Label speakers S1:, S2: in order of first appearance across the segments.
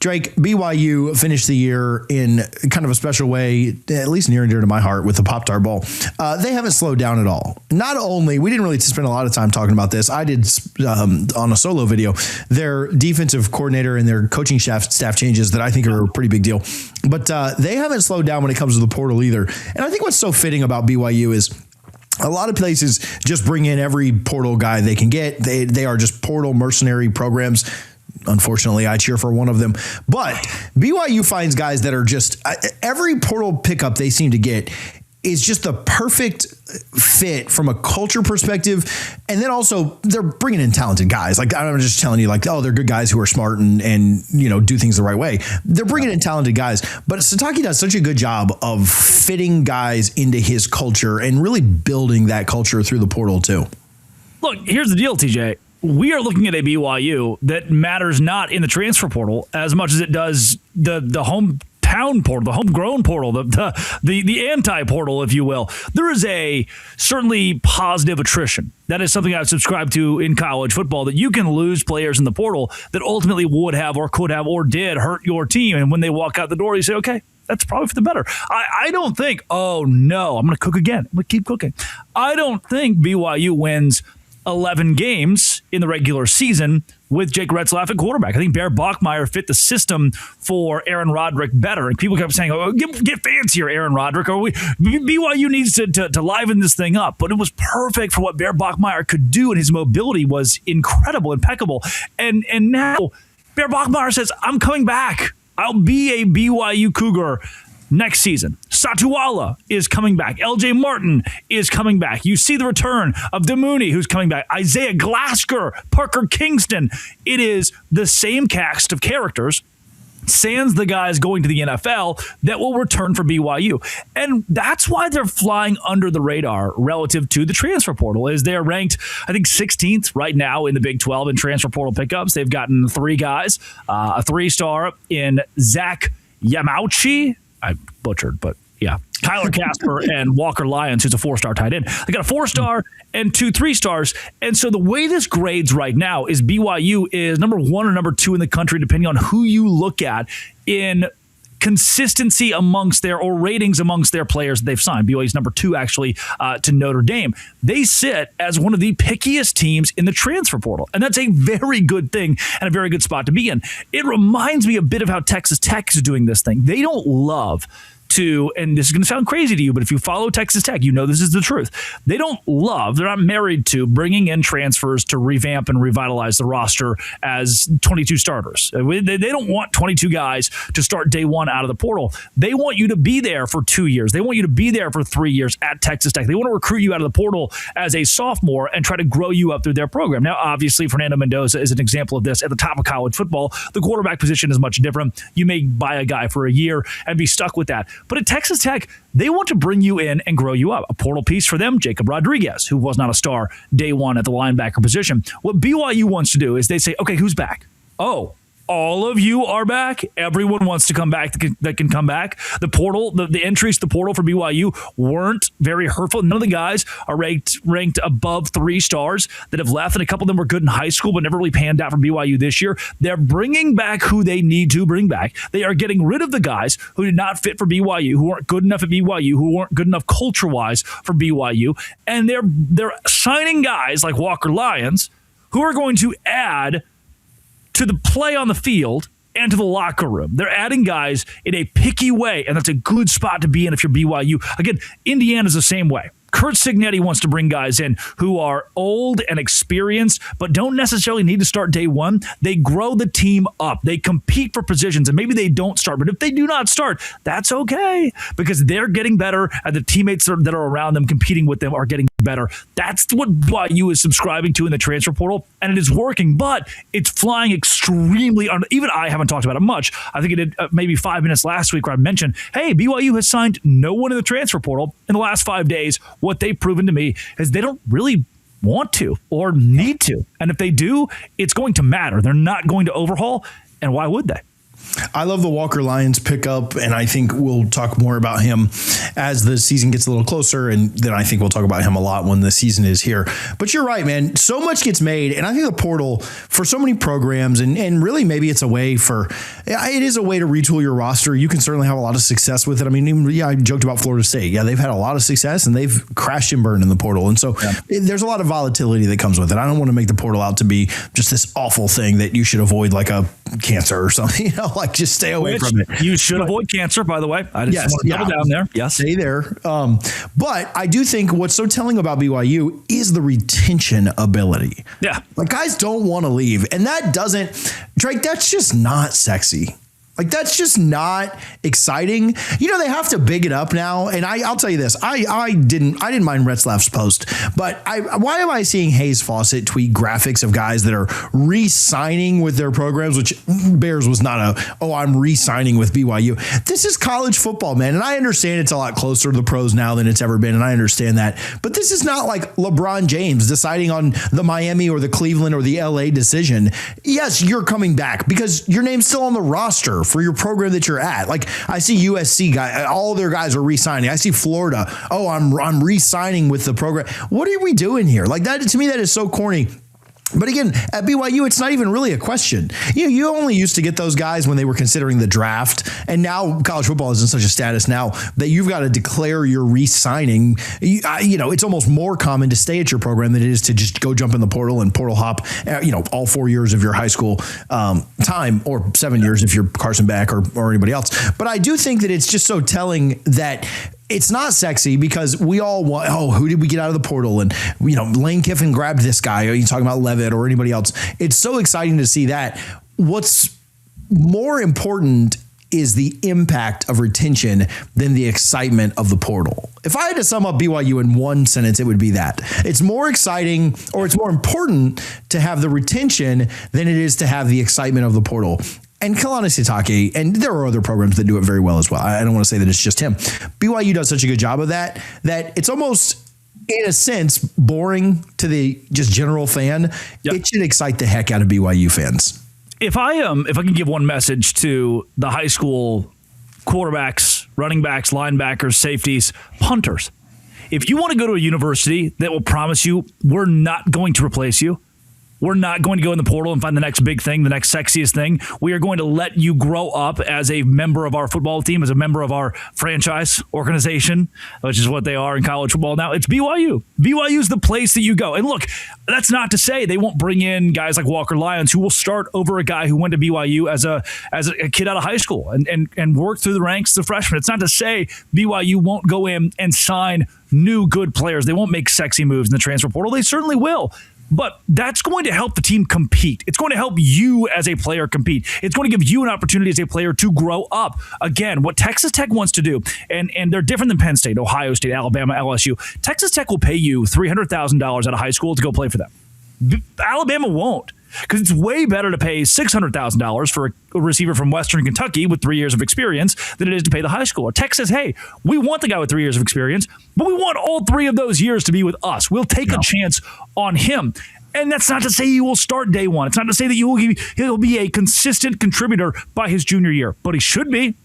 S1: Drake, BYU finished the year in kind of a special way, at least near and dear to my heart, with the Pop-Tart Bowl. They haven't slowed down at all. Not only, we didn't really spend a lot of time talking about this. I did on a solo video, their defensive coordinator and their coaching staff changes that I think are a pretty big deal. But they haven't slowed down when it comes to the portal either. And I think what's so fitting about BYU is a lot of places just bring in every portal guy they can get. They are just portal mercenary programs. Unfortunately, I cheer for one of them. But BYU finds guys that are just every portal pickup they seem to get is just the perfect fit from a culture perspective. And then also they're bringing in talented guys. Like, I'm just telling you, like, oh, they're good guys who are smart and do things the right way. They're bringing in talented guys. But Sitake does such a good job of fitting guys into his culture and really building that culture through the portal too.
S2: Look, here's the deal, TJ. We are looking at a BYU that matters not in the transfer portal as much as it does the hometown portal, the homegrown portal, the anti-portal, if you will. There is a certainly positive attrition. That is something I've subscribed to in college football, that you can lose players in the portal that ultimately would have or could have or did hurt your team. And when they walk out the door, you say, okay, that's probably for the better. I don't think, oh, no, I'm going to cook again. I'm going to keep cooking. I don't think BYU wins 11 games in the regular season with Jake Retzlaff at quarterback. I think Bachmeier fit the system for Aaron Roderick better. And people kept saying, oh, get fancier, Aaron Roderick. Or BYU needs to liven this thing up. But it was perfect for what Bachmeier could do, and his mobility was incredible, impeccable. And now Bachmeier says, I'm coming back. I'll be a BYU Cougar next season. Satuala is coming back. LJ Martin is coming back. You see the return of Demooney, who's coming back. Isaiah Glasker, Parker Kingston. It is the same cast of characters, sans the guys going to the NFL, that will return for BYU. And that's why they're flying under the radar relative to the transfer portal, is they're ranked, I think, 16th right now in the Big 12 in transfer portal pickups. They've gotten 3 guys, a 3-star in Zach Yamauchi. I butchered, but yeah. Kyler Casper and Walker Lyons, who's a 4-star tight end. They got a 4-star and 2 3-stars. And so the way this grades right now is BYU is number 1 or number 2 in the country, depending on who you look at, in consistency amongst or ratings amongst their players that they've signed. BYU is number 2, actually, to Notre Dame. They sit as one of the pickiest teams in the transfer portal. And that's a very good thing and a very good spot to be in. It reminds me a bit of how Texas Tech is doing this thing. They don't love to, and this is going to sound crazy to you, but if you follow Texas Tech, you know this is the truth. They're not married to bringing in transfers to revamp and revitalize the roster as 22 starters. They don't want 22 guys to start day one out of the portal. They want you to be there for 2 years. They want you to be there for 3 years at Texas Tech. They want to recruit you out of the portal as a sophomore and try to grow you up through their program. Now, obviously, Fernando Mendoza is an example of this at the top of college football. The quarterback position is much different. You may buy a guy for a year and be stuck with that. But at Texas Tech, they want to bring you in and grow you up. A portal piece for them, Jacob Rodriguez, who was not a star day one at the linebacker position. What BYU wants to do is they say, okay, who's back? Oh, all of you are back. Everyone wants to come back that can come back. The portal, the entries to the portal for BYU weren't very hurtful. None of the guys are ranked above 3 stars that have left, and a couple of them were good in high school but never really panned out for BYU this year. They're bringing back who they need to bring back. They are getting rid of the guys who did not fit for BYU, who weren't good enough at BYU, who weren't good enough culture-wise for BYU, and they're signing guys like Walker Lyons who are going to add to the play on the field and to the locker room. They're adding guys in a picky way, and that's a good spot to be in if you're BYU. Again, Indiana's the same way. Curt Cignetti wants to bring guys in who are old and experienced, but don't necessarily need to start day one. They grow the team up. They compete for positions, and maybe they don't start. But if they do not start, that's okay, because they're getting better, and the teammates that are around them competing with them are getting better. That's what BYU is subscribing to in the transfer portal, and it is working, but it's flying extremely even I haven't talked about it much. I think it did maybe 5 minutes last week where I mentioned, hey, BYU has signed no one in the transfer portal in the last 5 days. What they've proven to me is they don't really want to or need to. And if they do, it's going to matter. They're not going to overhaul. And why would they?
S1: I love the Walker Lyons pickup, and I think we'll talk more about him as the season gets a little closer, and then I think we'll talk about him a lot when the season is here. But you're right, man. So much gets made, and I think the portal for so many programs, and really maybe it's a way it is a way to retool your roster. You can certainly have a lot of success with it. I mean, I joked about Florida State. Yeah, they've had a lot of success, and they've crashed and burned in the portal. And so there's a lot of volatility that comes with it. I don't want to make the portal out to be just this awful thing that you should avoid like a cancer or something, like just stay away from it.
S2: You should avoid cancer, by the way. I just want to double down there. Yes.
S1: Stay there. But I do think what's so telling about BYU is the retention ability.
S2: Yeah.
S1: Like guys don't want to leave. And that doesn't, Drake, that's just not sexy. Like, that's just not exciting. You know, they have to big it up now. And I'll tell you this. I didn't mind Retzlaff's post, but why am I seeing Hayes Fawcett tweet graphics of guys that are re-signing with their programs, which Bears was not I'm re-signing with BYU. This is college football, man. And I understand it's a lot closer to the pros now than it's ever been. And I understand that. But this is not like LeBron James deciding on the Miami or the Cleveland or the LA decision. Yes, you're coming back because your name's still on the roster for your program that you're at. Like I see USC all their guys are re-signing. I see Florida. Oh, I'm re-signing with the program. What are we doing here? Like that, to me, that is so corny. But again, at BYU, it's not even really a question. You only used to get those guys when they were considering the draft. And now college football is in such a status now that you've got to declare your re-signing. It's almost more common to stay at your program than it is to just go jump in the portal and portal hop, all 4 years of your high school time, or 7 years if you're Carson Beck or anybody else. But I do think that it's just so telling that it's not sexy because we all want, who did we get out of the portal? And, Lane Kiffin grabbed this guy. Are you talking about Levitt or anybody else? It's so exciting to see that. What's more important is the impact of retention than the excitement of the portal. If I had to sum up BYU in one sentence, it would be that. It's more exciting, or it's more important to have the retention than it is to have the excitement of the portal. And Kalani Sitake, and there are other programs that do it very well as well. I don't want to say that it's just him. BYU does such a good job of that it's almost, in a sense, boring to the just general fan. Yep. It should excite the heck out of BYU fans.
S2: If I can give one message to the high school quarterbacks, running backs, linebackers, safeties, punters, if you want to go to a university that will promise you we're not going to replace you, we're not going to go in the portal and find the next big thing, the next sexiest thing. We are going to let you grow up as a member of our football team, as a member of our franchise organization, which is what they are in college football now. It's BYU. BYU is the place that you go. And look, that's not to say they won't bring in guys like Walker Lyons, who will start over a guy who went to BYU as a kid out of high school and work through the ranks as a freshman. It's not to say BYU won't go in and sign new good players. They won't make sexy moves in the transfer portal. They certainly will. But that's going to help the team compete. It's going to help you as a player compete. It's going to give you an opportunity as a player to grow up. Again, what Texas Tech wants to do, and they're different than Penn State, Ohio State, Alabama, LSU. Texas Tech will pay you $300,000 out of high school to go play for them. Alabama won't, because it's way better to pay $600,000 for a receiver from Western Kentucky with 3 years of experience than it is to pay the high schooler. Tech says, hey, we want the guy with 3 years of experience, but we want all 3 of those years to be with us. We'll take a chance on him. And that's not to say he will start day one. It's not to say that he'll be a consistent contributor by his junior year, but he should be.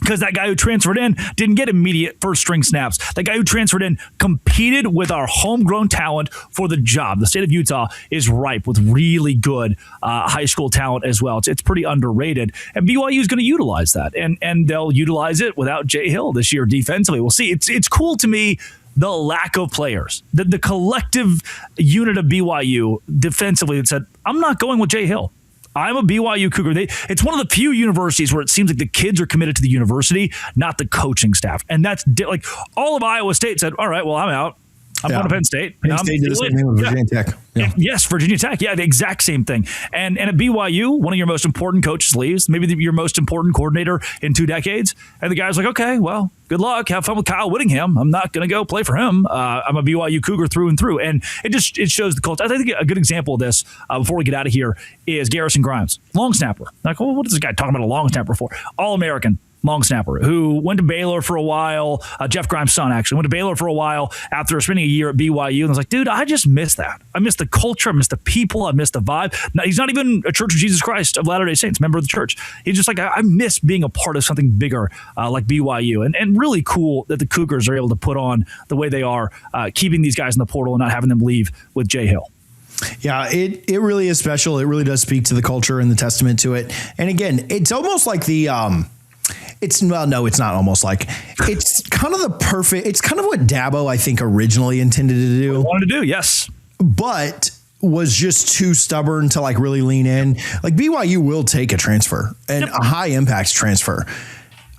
S2: Because that guy who transferred in didn't get immediate first-string snaps. That guy who transferred in competed with our homegrown talent for the job. The state of Utah is ripe with really good high school talent as well. It's pretty underrated. And BYU is going to utilize that. And they'll utilize it without Jay Hill this year defensively. We'll see. It's cool to me, the lack of players. The collective unit of BYU defensively that said, I'm not going with Jay Hill. I'm a BYU Cougar. It's one of the few universities where it seems like the kids are committed to the university, not the coaching staff. And that's like all of Iowa State said, all right, well, I'm out. I'm going to Penn State.
S1: Penn State did the same thing with Virginia Tech.
S2: Yeah. Yes, Virginia Tech. Yeah, the exact same thing. And at BYU, one of your most important coaches leaves, maybe your most important coordinator in 2 decades. And the guy's like, okay, well, good luck. Have fun with Kyle Whittingham. I'm not going to go play for him. I'm a BYU Cougar through and through. And it shows the culture. I think a good example of this before we get out of here is Garrison Grimes, long snapper. Like, well, what is this guy talking about a long snapper for? All-American. long snapper, who went to Baylor for a while. Jeff Grimes' son actually went to Baylor for a while after spending a year at BYU. And I was like, dude, I just miss that. I miss the culture. I miss the people. I miss the vibe. Now, he's not even a Church of Jesus Christ of Latter-day Saints, member of the church. He's just like, I miss being a part of something bigger like BYU. And really cool that the Cougars are able to put on the way they are, keeping these guys in the portal and not having them leave with Jay Hill.
S1: Yeah, it really is special. It really does speak to the culture and the testament to it. And again, it's almost like it's not almost like, it's kind of the perfect, it's kind of what Dabo, I think, originally intended to do.
S2: Wanted to do, yes.
S1: But was just too stubborn to like really lean in. Like BYU will take a transfer and a high impact transfer.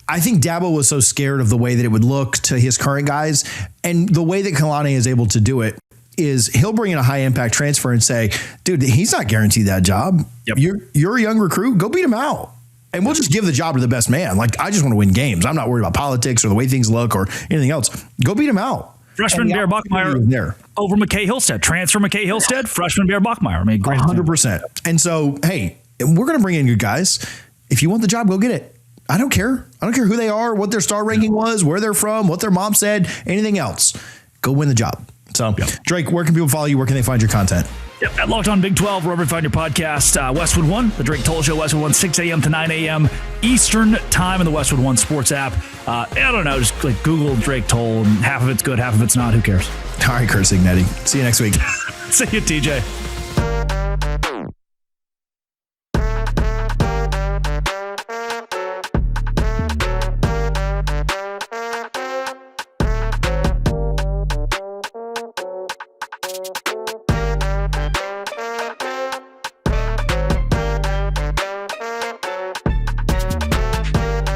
S1: I think Dabo was so scared of the way that it would look to his current guys, and the way that Kalani is able to do it is he'll bring in a high impact transfer and say, dude, he's not guaranteed that job. Yep. You're a young recruit. Go beat him out. And we'll just give the job to the best man. Like, I just want to win games. I'm not worried about politics or the way things look or anything else. Go beat him out.
S2: Freshman Bear Bachmeier there over McKay Hillstead. Transfer McKay Hillstead. Freshman Bear Bachmeier. I mean, great.
S1: 100%. And so, hey, we're going to bring in good guys. If you want the job, go get it. I don't care. I don't care who they are, what their star ranking was, where they're from, what their mom said, anything else. Go win the job. So, Drake, where can people follow you? Where can they find your content?
S2: Yep, at Locked On Big 12, wherever you find your podcast. Westwood One, the Drake Toll Show, Westwood One, 6 a.m. to 9 a.m. Eastern Time in the Westwood One Sports app. I don't know, just like Google Drake Toll, and half of it's good, half of it's not. Who cares?
S1: All right, Kurt Signetti. See you next week.
S2: See you, TJ.